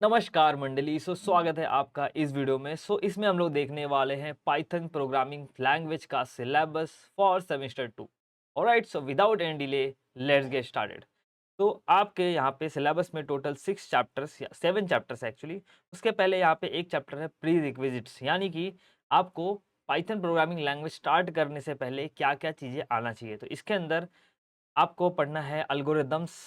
नमस्कार मंडली। स्वागत है आपका इस वीडियो में। इसमें हम लोग देखने वाले हैं पाइथन प्रोग्रामिंग लैंग्वेज का syllabus for semester 2। Alright, so without any delay let's get started. तो आपके यहाँ पे सिलेबस में टोटल 6 चैप्टर्स या 7 चैप्टर्स एक्चुअली। उसके पहले यहाँ पे एक चैप्टर है प्री रिक्विजिट्स, यानी कि आपको पाइथन प्रोग्रामिंग लैंग्वेज स्टार्ट करने से पहले क्या क्या चीज़ें आना चाहिए। तो इसके अंदर आपको पढ़ना है algorithms,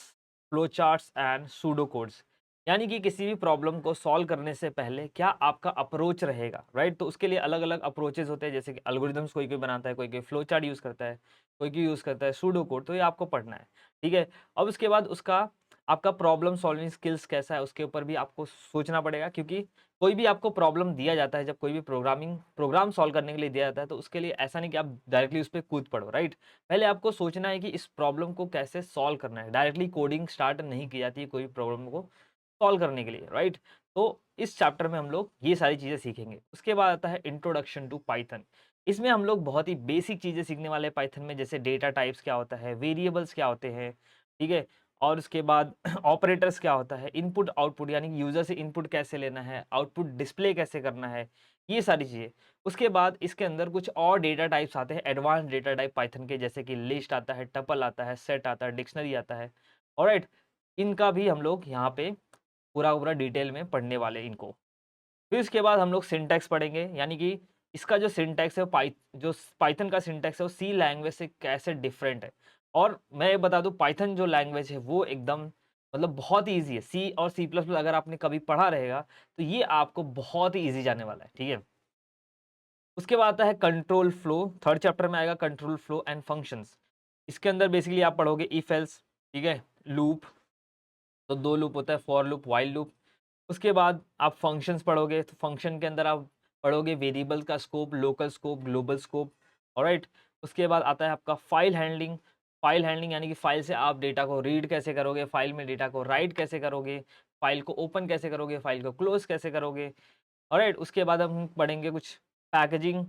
flow charts and pseudo codes, यानी कि किसी भी प्रॉब्लम को सॉल्व करने से पहले क्या आपका अप्रोच रहेगा, राइट। तो उसके लिए अलग अलग अप्रोचेस होते हैं, जैसे कि अल्गोरिदम्स कोई कोई बनाता है, कोई कोई फ्लो चार्ट यूज़ करता है, कोई कोई यूज़ करता है सूडो कोड। तो ये आपको पढ़ना है, ठीक है। अब उसके बाद उसका आपका प्रॉब्लम सॉल्विंग स्किल्स कैसा है उसके ऊपर भी आपको सोचना पड़ेगा, क्योंकि कोई भी आपको प्रॉब्लम दिया जाता है, जब कोई भी प्रोग्राम सॉल्व करने के लिए दिया जाता है, तो उसके लिए ऐसा नहीं कि आप डायरेक्टली उस पर कूद पड़ो, राइट। पहले आपको सोचना है कि इस प्रॉब्लम को कैसे सॉल्व करना है। डायरेक्टली कोडिंग स्टार्ट नहीं की जाती है कोई प्रॉब्लम को सॉल्व करने के लिए, राइट। तो इस चैप्टर में हम लोग ये सारी चीज़ें सीखेंगे। उसके बाद आता है इंट्रोडक्शन टू पाइथन। इसमें हम लोग बहुत ही बेसिक चीज़ें सीखने वाले हैं पाइथन में, जैसे डेटा टाइप्स क्या होता है, वेरिएबल्स क्या होते हैं, ठीक है। और उसके बाद ऑपरेटर्स क्या होता है, इनपुट आउटपुट, यानी कि यूज़र से इनपुट कैसे लेना है, आउटपुट डिस्प्ले कैसे करना है, ये सारी चीज़ें। उसके बाद इसके अंदर कुछ और डेटा टाइप्स आते हैं, एडवांस डेटा टाइप पाइथन के, जैसे कि लिस्ट आता है, टपल आता है, सेट आता है, डिक्शनरी आता है। ऑलराइट, इनका भी हम लोग यहाँ पे पूरा पूरा डिटेल में पढ़ने वाले हैं इनको। फिर इसके बाद हम लोग सिंटैक्स पढ़ेंगे, यानी कि इसका जो सिंटैक्स है जो पाइथन का सिंटैक्स है वो सी लैंग्वेज से कैसे डिफरेंट है। और मैं ये बता दूं, पाइथन जो लैंग्वेज है वो एकदम मतलब बहुत ही ईजी है। सी और सी प्लस प्लस अगर आपने कभी पढ़ा रहेगा तो ये आपको बहुत ही ईजी जाने वाला है, ठीक है। उसके बाद आता है कंट्रोल फ्लो, थर्ड चैप्टर में आएगा कंट्रोल फ्लो एंड फंक्शंस। इसके अंदर बेसिकली आप पढ़ोगे इफ एल्स, ठीक है, लूप। तो दो लूप होता है, फॉर लूप, व्हाइल लूप। उसके बाद आप फंक्शंस पढ़ोगे, तो फंक्शन के अंदर आप पढ़ोगे वेरिएबल का scope, local scope, global scope. Alright. उसके बाद आता है आपका फाइल हैंडलिंग। फाइल हैंडलिंग यानी कि फाइल से आप डेटा को रीड कैसे करोगे, फाइल में डेटा को राइट कैसे करोगे, फाइल को ओपन कैसे करोगे, फाइल को क्लोज कैसे करोगे। ऑलराइट। उसके बाद हम पढ़ेंगे कुछ पैकेजिंग,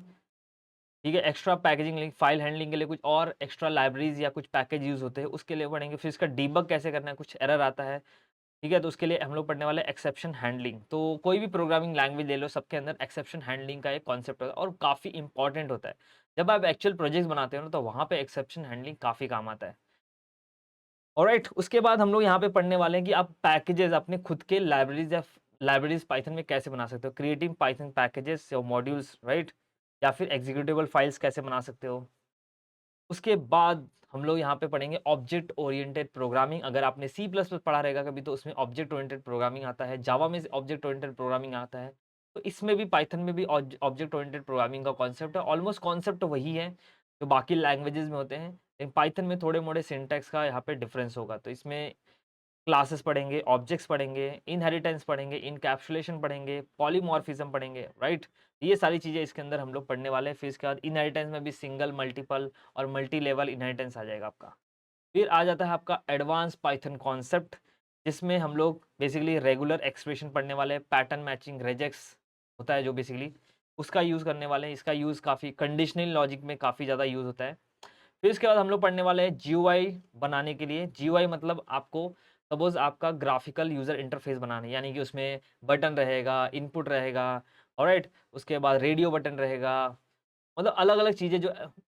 ठीक है, extra packaging link, file handling के लिए कुछ और एक्स्ट्रा लाइब्रेरीज या कुछ पैकेज यूज़ होते हैं, उसके लिए पढ़ेंगे। फिर इसका डीबग कैसे करना है, कुछ एरर आता है, ठीक है, तो उसके लिए हम लोग पढ़ने वाले एक्सेप्शन हैंडलिंग। तो कोई भी प्रोग्रामिंग लैंग्वेज ले लो, सबके अंदर एक्सेप्शन हैंडलिंग का एक कॉन्सेप्ट होता है और काफ़ी इंपॉर्टेंट होता है। जब आप एक्चुअल प्रोजेक्ट्स बनाते हो ना, तो वहाँ पे एक्सेप्शन हैंडलिंग काफ़ी काम आता है। ऑलराइट। उसके बाद हम लोग यहाँ पे पढ़ने वाले हैं कि आप पैकेजेस अपने खुद के लाइब्रेरीज पाइथन में कैसे बना सकते हो, क्रिएटिंग पाइथन पैकेजेस या मॉड्यूल्स, राइट, या फिर एग्जीक्यूटेबल फाइल्स कैसे बना सकते हो। उसके बाद हम लोग यहाँ पे पढ़ेंगे ऑब्जेक्ट ओरिएंटेड प्रोग्रामिंग। अगर आपने सी प्लस प्लस पढ़ा रहेगा कभी, तो उसमें ऑब्जेक्ट ओरिएंटेड प्रोग्रामिंग आता है, जावा में ऑब्जेक्ट ओरिएंटेड प्रोग्रामिंग आता है। तो इसमें भी पाइथन में भी ऑब्जेक्ट ओरिएंटेड प्रोग्रामिंग का कॉन्सेप्ट है। ऑलमोस्ट कॉन्सेप्ट वही है जो बाकी लैंग्वेजेस में होते हैं, लेकिन पाइथन में थोड़े मोड़े सिंटैक्स का यहाँ पे डिफरेंस होगा। तो इसमें क्लासेस पढ़ेंगे, ऑब्जेक्ट्स पढ़ेंगे, इनहेरिटेंस पढ़ेंगे, इनकैप्सुलेशन पढ़ेंगे, पॉलीमॉर्फिज्म पढ़ेंगे, राइट। ये सारी चीज़ें इसके अंदर हम लोग पढ़ने वाले हैं। फिर इसके बाद इनहेरिटेंस में भी सिंगल, मल्टीपल और मल्टी लेवल इनहेरिटेंस आ जाएगा आपका। फिर आ जाता है आपका एडवांस पाइथन कॉन्सेप्ट, जिसमें हम लोग बेसिकली रेगुलर एक्सप्रेशन पढ़ने वाले हैं, पैटर्न मैचिंग, रेजेक्स होता है जो बेसिकली उसका यूज़ करने वाले हैं। इसका यूज़ काफ़ी कंडीशनल लॉजिक में काफ़ी ज़्यादा यूज़ होता है। फिर इसके बाद हम लोग पढ़ने वाले हैं जीयूआई बनाने के लिए। जीयूआई मतलब आपको सपोज आपका ग्राफिकल यूजर इंटरफेस बनाना है, यानी कि उसमें बटन रहेगा, इनपुट रहेगा, ऑलराइट। उसके बाद रेडियो बटन रहेगा, मतलब अलग अलग चीज़ें जो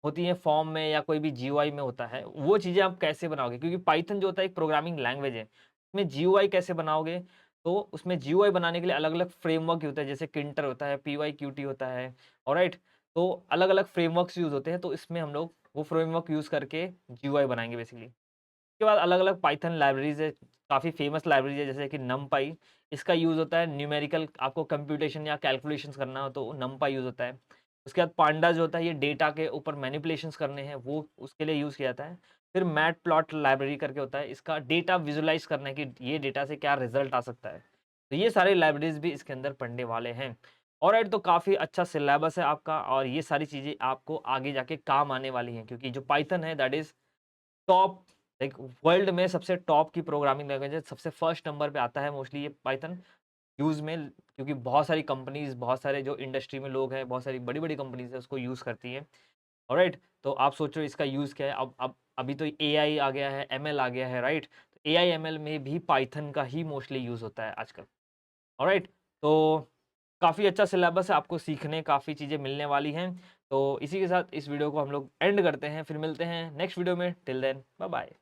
होती हैं फॉर्म में या कोई भी जीयूआई में होता है, वो चीज़ें आप कैसे बनाओगे, क्योंकि पाइथन जो होता है एक प्रोग्रामिंग लैंग्वेज है। उसमें जीयूआई कैसे बनाओगे, तो उसमें जीयूआई बनाने के लिए अलग अलग फ्रेमवर्क होता है, जैसे किंटर होता है, पीवाई क्यूटी होता है, ऑलराइट। तो अलग अलग फ्रेमवर्क्स यूज होते हैं, तो इसमें हम लोग वो फ्रेमवर्क यूज़ करके जीयूआई बनाएँगे बेसिकली। उसके बाद अलग-अलग पाइथन लाइब्रेरीज़ है, काफ़ी फेमस लाइब्रेरी है, जैसे कि नमपाई। इसका यूज़ होता है न्यूमेरिकल, आपको कंप्यूटेशन या कैलकुलेशंस करना हो तो नमपाई यूज़ होता है। उसके बाद पांडा जो होता है, ये डेटा के ऊपर मैनिपुलेशंस करने हैं, वो उसके लिए यूज़ किया जाता है। फिर मैटप्लॉट लाइब्रेरी करके होता है, इसका डेटा विजुअलाइज़ करना है कि ये डेटा से क्या रिज़ल्ट आ सकता है। तो ये सारे लाइब्रेरीज़ भी इसके अंदर पढ़ने वाले हैं। ऑलराइट, तो काफ़ी अच्छा सिलेबस है आपका और ये सारी चीज़ें आपको आगे जाके काम आने वाली हैं, क्योंकि जो पाइथन है that is top, like world में सबसे टॉप की प्रोग्रामिंग लैंग्वेज है। सबसे फर्स्ट नंबर पे आता है मोस्टली ये पाइथन यूज़ में, क्योंकि बहुत सारी कंपनीज़, बहुत सारे जो इंडस्ट्री में लोग हैं, बहुत सारी बड़ी-बड़ी कंपनीज़ हैं उसको यूज़ करती हैं। ऑलराइट, तो आप सोचो इसका यूज़ क्या है? अब अभी तो एआई आ गया है, एमएल आ गया है, राइट? तो एआई एमएल में भी पाइथन का ही मोस्टली यूज़ होता है आजकल। ऑलराइट, तो काफ़ी अच्छा सिलेबस है, आपको सीखने काफ़ी चीज़ें मिलने वाली हैं। तो इसी के साथ इस वीडियो को हम लोग एंड करते हैं, फिर मिलते हैं नेक्स्ट वीडियो में। Till then bye bye.